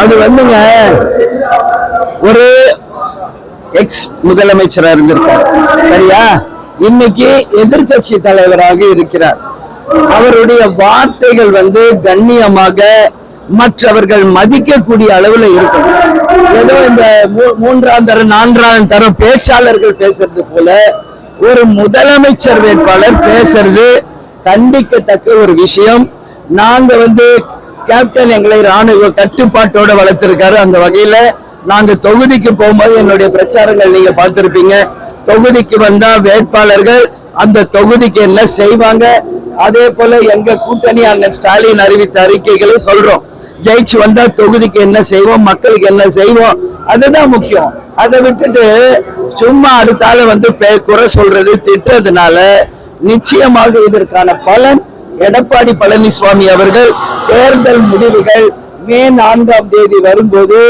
அது வந்துங்க, ஒரு எக்ஸ் முதலமைச்சராக இருந்திருக்கார், சரியா? இன்னைக்கு எதிர்கட்சி தலைவராக இருக்கிறார். அவருடைய வார்த்தைகள் கண்ணியமாக மற்றவர்கள் மதிக்கக்கூடிய அளவுல இருக்கும். ஏதோ இந்த மூன்றாம் தர நான்காம் தர பேச்சாளர்கள் பேசுறது போல ஒரு முதலமைச்சர் வேட்பாளர் பேசுறது கண்டிக்கத்தக்க ஒரு விஷயம். நாங்க கேப்டன் எங்களை ராணுவ கட்டுப்பாட்டோட வளர்த்திருக்காரு. அந்த வகையில நாங்க தொகுதிக்கு போகும்போது என்னுடைய பிரச்சாரங்கள் நீங்க பார்த்திருப்பீங்க. தொகுதிக்கு வந்தா வேட்பாளர்கள் அந்த தொகுதிக்கு என்ன செய்வாங்க, அதே போல எங்க கூட்டணி அண்ணன் ஸ்டாலின் அறிவித்த அறிக்கைகளை சொல்றோம். ஜெயிச்சு வந்தா தொகுதிக்கு என்ன செய்வோம், மக்களுக்கு என்ன செய்வோம், அதுதான் முக்கியம். அதை விட்டுட்டு சும்மா அடுத்தால குறை சொல்றது, திட்டுறதுனால நிச்சயமாக இதற்கான பலன் எடப்பாடி பழனிசாமி அவர்கள் தேர்தல் முடிவுகள் மே 4ஆம் தேதி வரும்போது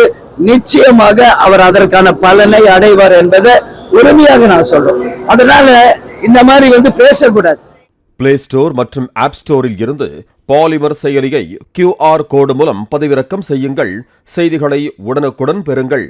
நிச்சயமாக அவர் அதற்கான பலனை அடைவார் என்பதை உறுதியாக நான் சொல்றேன். அதனால இந்த மாதிரி பேசக்கூடாது. பிளே ஸ்டோர் மற்றும் ஆப் ஸ்டோரில் இருந்து பாலிமர் செயலியை QR கோடு மூலம் பதிவிறக்கம் செய்யுங்கள். செய்திகளை உடனுக்குடன் பெறுங்கள்.